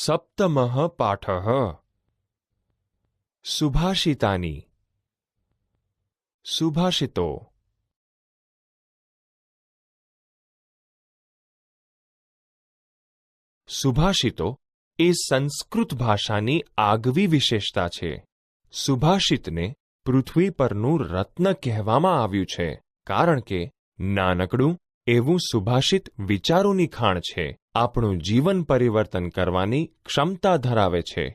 સપ્તમઃ પાઠઃ સુભાષિતાની સુભાષિતો સુભાષિતો એ સંસ્કૃત ભાષાની આગવી વિશેષતા છે. સુભાષિતને પૃથ્વી પરનું રત્ન કહેવામાં આવ્યું છે કારણ કે નાનકડું એવું સુભાષિત વિચારોની ખાણ છે. આપણું જીવન પરિવર્તન કરવાની ક્ષમતા ધરાવે છે.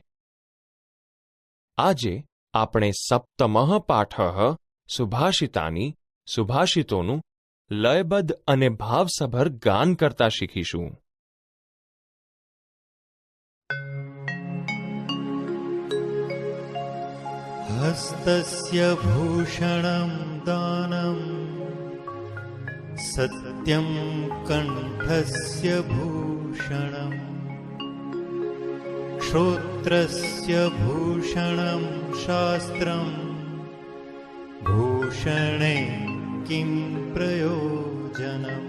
આજે આપણે સપ્તમઃ પાઠઃ સુભાષિતાની સુભાષિતોનું લયબદ્ધ અને ભાવસભર ગાન કરતા શીખીશું. હસ્તસ્ય ભૂષણં દાનમ સત્યં કંઠસ્ય ભૂષણમ શ્રોત્રસ્ય ભૂષણમ શાસ્ત્રમ ભૂષણે કિં પ્રયોજનમ.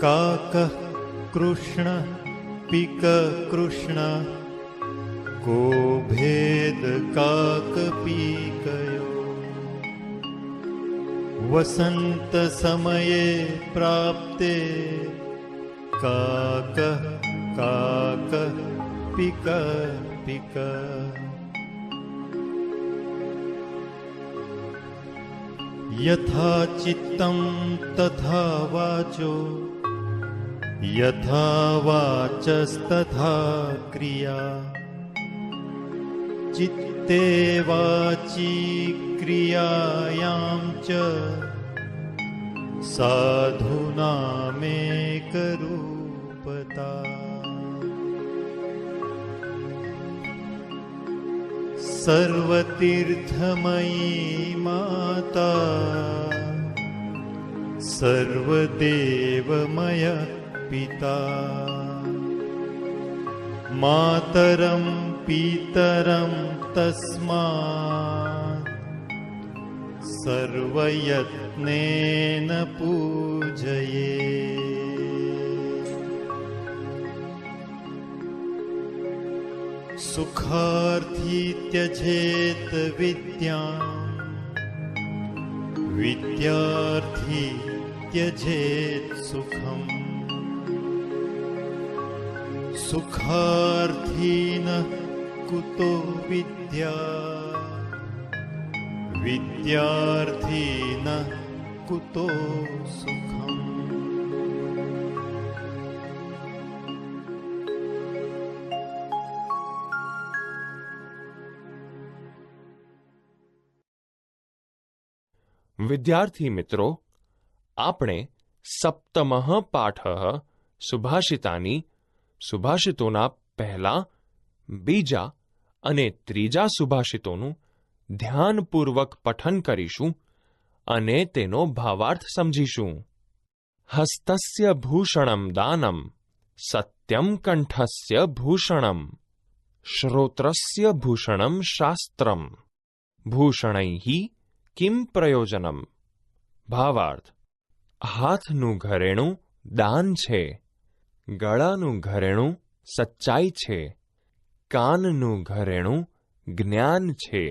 કાકઃ કૃષ્ણ પિક કૃષ્ણ કો ભેદ કાક પીકયો. વસંત સમયે પ્રાપ્તે કાક કાક પિક પિક. યથા ચિત્તં તથા વાચો યથા વાચસ્તથા ક્રિયા. ચિત્તે વાચી ક્રિયાયાં ચ સાધુનામેક રૂપતા. સર્વતીર્થમયી માતા સર્વદેવમય પિતા. માતરં પિતરં તસ્માत् સર્વયત્નેન પૂજયે. સુખાર્થી ત્યજેત વિદ્યાં વિદ્યાર્થી ત્યજેત સુખમ. સુખાર્થી ન કુતો વિદ્યા વિદ્યાર્થી ન કુતો સુખમ. વિદ્યાર્થી મિત્રો, આપણે સપ્તમઃ પાઠઃ સુભાષિતાની સુભાષિતોના પહેલા, બીજા અને ત્રીજા સુભાષિતોનું ધ્યાનપૂર્વક પઠન કરીશું અને તેનો ભાવાર્થ સમજીશું. હસ્તસ્ય ભૂષણમ દાનમ સત્યમ કંઠસ્ય ભૂષણમ શ્રોત્રસ્ય ભૂષણમ શાસ્ત્રમ ભૂષણૈઃ કિમ પ્રયોજનમ. ભાવાર્થ: હાથનું ઘરેણું દાન છે, ગળાનું ઘરેણું સચ્ચાઈ છે, કાનનું ઘરેણું જ્ઞાન છે,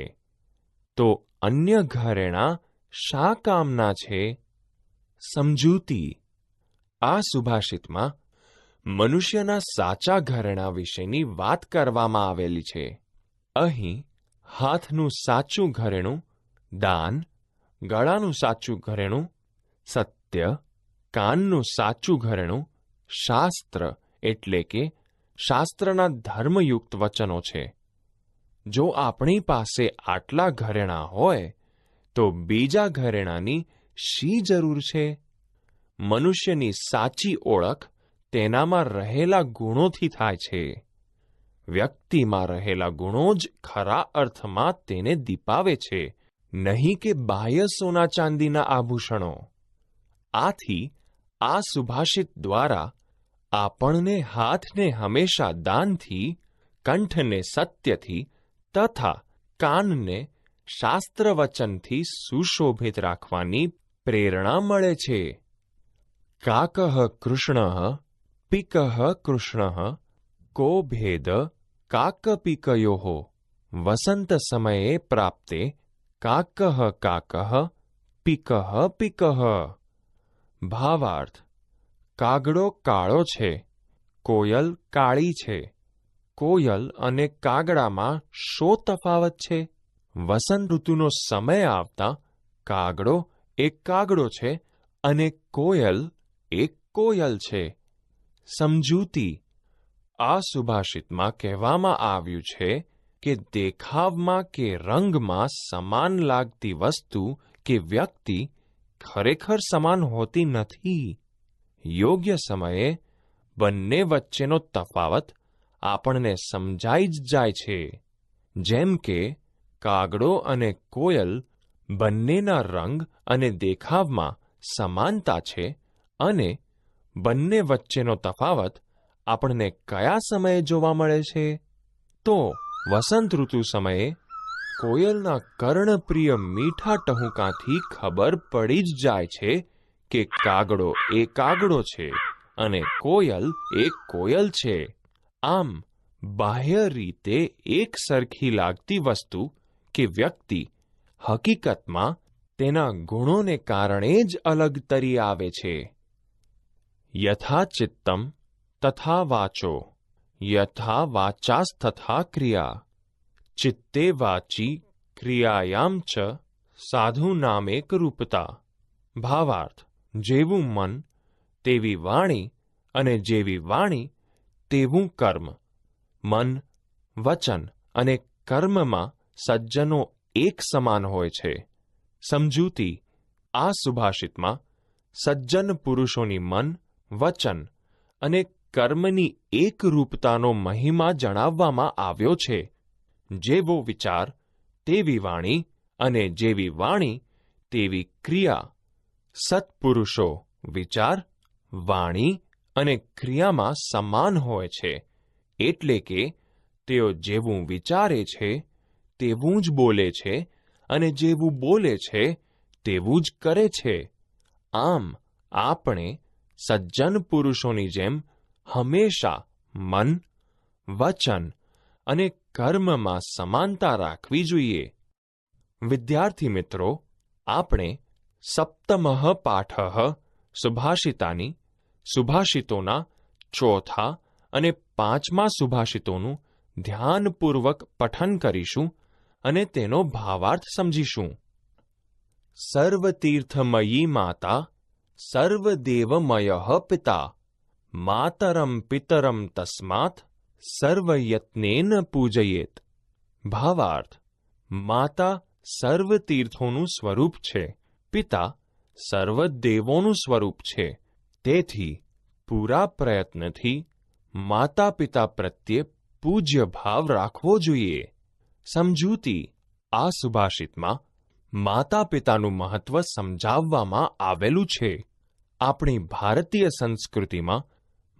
તો અન્ય ઘરેણાં શા કામના છે? સમજૂતી: આ સુભાષિતમાં મનુષ્યના સાચા ઘરેણાં વિશેની વાત કરવામાં આવેલી છે. અહીં હાથનું સાચું ઘરેણું દાન, ગળાનું સાચું ઘરેણું સત્ય, કાનનું સાચું ઘરેણું શાસ્ત્ર એટલે કે શાસ્ત્રના ધર્મયુક્ત વચનો છે. જો આપણી પાસે આટલા ઘરેણાં હોય તો બીજા ઘરેણાંની શી જરૂર છે? મનુષ્યની સાચી ઓળખ તેનામાં રહેલા ગુણોથી થાય છે. વ્યક્તિમાં રહેલા ગુણો જ ખરા અર્થમાં તેને દીપાવે છે, નહીં કે બાહ્ય સોના ચાંદીના આભૂષણો. આથી આ સુભાષિત દ્વારા આપણને હાથને હંમેશા દાનથી, કંઠને સત્યથી તથા કાનને શાસ્ત્ર વચનથી સુશોભિત રાખવાની પ્રેરણા મળે છે. કાકઃ કૃષ્ણઃ પિકઃ કૃષ્ણઃ કો ભેદ કાકપિકયોઃ વસંત સમયે પ્રાપ્તે કાકઃ કાકઃ પિકઃ પિકઃ. ભાવાર્થ: કાગડો કાળો છે, કોયલ કાળી છે. કોયલ અને કાગડામાં શો તફાવત છે? વસંત ઋતુનો સમય આવતા કાગડો એક કાગડો છે અને કોયલ એક કોયલ છે. સમજૂતી: આ સુભાષિતમાં કહેવામાં આવ્યું છે કે દેખાવમાં કે રંગમાં સમાન લાગતી વસ્તુ કે વ્યક્તિ ખરેખર સમાન હોતી નથી. યોગ્ય સમયે બંને વચ્ચેનો તફાવત આપણને સમજાઈ જ જાય છે. જેમ કે કાગડો અને કોયલ બંનેના રંગ અને દેખાવમાં સમાનતા છે અને બંને વચ્ચેનો તફાવત આપણને કયા સમયે જોવા મળે છે? તો વસંત ઋતુ સમયે કોયલના કર્ણપ્રિય મીઠા ટહુકાથી ખબર પડી જ જાય છે કે કાગડો એ કાગડો છે અને કોયલ એક કોયલ છે. આમ બાહ્ય રીતે એક સરખી લાગતી વસ્તુ કે વ્યક્તિ હકીકતમાં તેના ગુણોને કારણે જ અલગ તરી આવે છે. યથા ચિત્તમ તથા વાચો, યથા વાચાસ્તથા ક્રિયા. ચિત્તે વાચી ક્રિયાયામ ચ સાધુનામેક રૂપતા. ભાવાર્થ: જેવું મન તેવી વાણી અને જેવી વાણી તેવું કર્મ. મન, વચન અને કર્મમાં સજ્જનો એક સમાન હોય છે. સમજૂતી: આ સુભાષિતમાં સજ્જન પુરુષોની મન, વચન અને કર્મની એક રૂપતાનો મહિમા જણાવવામાં આવ્યો છે. જેવો વિચાર તેવી વાણી અને જેવી વાણી તેવી ક્રિયા. સત્પુરુષો વિચાર, વાણી અને ક્રિયામાં સમાન હોય છે. એટલે કે તેઓ જેવું વિચારે છે તેવું જ બોલે છે અને જેવું બોલે છે તેવું જ કરે છે. આમ આપણે સજ્જન પુરુષોની જેમ હંમેશા મન, વચન અને કર્મમાં સમાનતા રાખવી જોઈએ. વિદ્યાર્થી મિત્રો, આપણે સપ્તમઃ પાઠઃ સુભાષિતાની સુભાષિતોના ચોથા અને પાંચમા સુભાષિતોનું ધ્યાનપૂર્વક પઠન કરીશું અને તેનો ભાવાર્થ સમજીશું. સર્વતીર્થમયી માતા સર્વદેવમયઃ પિતા માતરમ પિતરમ તસ્માત સર્વયત્નેન પૂજયેત. ભાવાર્થ: માતા સર્વ તીર્થોનું સ્વરૂપ છે, પિતા સર્વ દેવોનું સ્વરૂપ છે. તેથી પૂરા પ્રયત્નથી માતા પિતા પ્રત્યે પૂજ્ય ભાવ રાખવો જોઈએ. સમજૂતી: આ સુભાષિતમાં માતા પિતાનું મહત્વ સમજાવવામાં આવેલું છે. આપણી ભારતીય સંસ્કૃતિમાં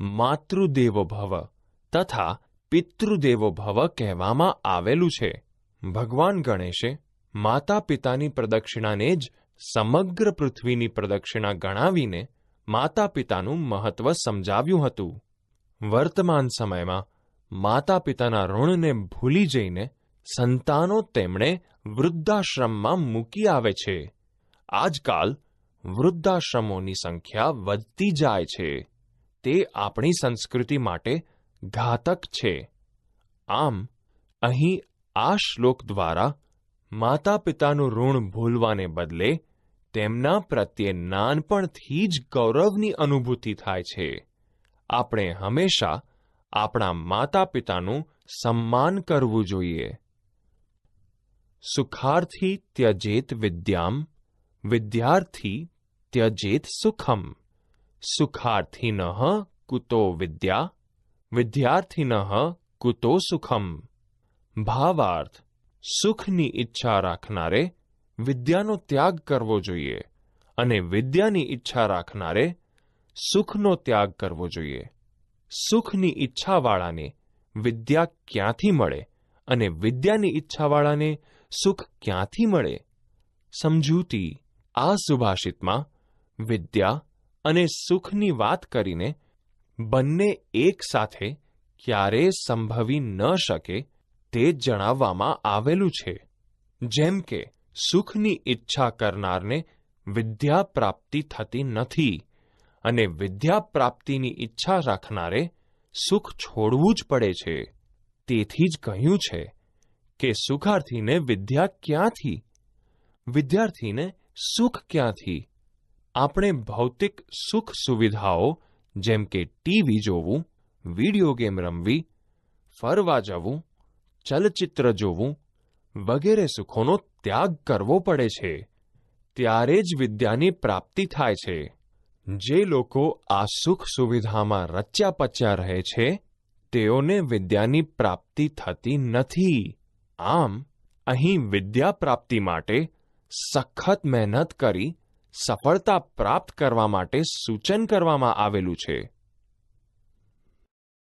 માતૃદેવો ભવ તથા પિતૃદેવો ભવ કહેવામાં આવેલું છે. ભગવાન ગણેશે માતા પિતાની પ્રદક્ષિણાને જ સમગ્ર પૃથ્વીની પ્રદક્ષિણા ગણાવીને માતા પિતાનું મહત્વ સમજાવ્યું હતું. વર્તમાન સમયમાં માતા પિતાના ઋણને ભૂલી જઈને સંતાનો તેમણે વૃદ્ધાશ્રમમાં મૂકી આવે છે. આજકાલ વૃદ્ધાશ્રમોની સંખ્યા વધતી જાય છે. તે આપણી સંસ્કૃતિ માટે ઘાતક છે. આમ અહીં આ શ્લોક દ્વારા માતા પિતાનું ઋણ ભૂલવાને બદલે તેમના પ્રત્યે નાનપણથી જ ગૌરવની અનુભૂતિ થાય છે. આપણે હંમેશા આપણા માતા પિતાનું સન્માન કરવું જોઈએ. સુખાર્થી ત્યજેત વિદ્યામ, વિદ્યાર્થી ત્યજેત સુખમ. સુખાર્થિનઃ કુતો વિદ્યા, વિદ્યાર્થિનઃ કુતો સુખમ. ભાવાર્થ: સુખની ઈચ્છા રાખનારે વિદ્યાનો ત્યાગ કરવો જોઈએ અને વિદ્યાની ઈચ્છા રાખનારે સુખનો ત્યાગ કરવો જોઈએ. સુખની ઈચ્છાવાળાને વિદ્યા ક્યાંથી મળે અને વિદ્યાની ઈચ્છાવાળાને સુખ ક્યાંથી મળે? સમજૂતી: આ સુભાષિતમાં વિદ્યા અને સુખની વાત કરીને બંને એક સાથે ક્યારેય સંભવી ન શકે તે જણાવવામાં આવેલું છે. જેમ કે સુખની ઈચ્છા કરનારને વિદ્યા પ્રાપ્તિ થતી નથી અને વિદ્યા પ્રાપ્તિની ઈચ્છા રાખનારે સુખ છોડવું જ પડે છે. તેથી જ કહ્યું છે કે સુખાર્થીને વિદ્યા ક્યાંથી, વિદ્યાર્થીને સુખ ક્યાંથી? આપણે ભૌતિક સુખ સુવિધાઓ જેમ કે ટીવી જોવું, વિડીયો ગેમ રમવી, ફરવા જવું, ચલચિત્ર જોવું વગેરે સુખોનો ત્યાગ કરવો પડે છે. ત્યારે જ વિદ્યાની પ્રાપ્તિ થાય છે. જે લોકો આ સુખ સુવિધામાં રચ્યા પચ્યા રહે છે તેઓને વિદ્યાની પ્રાપ્તિ થતી નથી. આમ અહીં વિદ્યા પ્રાપ્તિ માટે સખત મહેનત કરી સફળતા પ્રાપ્ત કરવા માટે સૂચન કરવામાં આવેલું છે.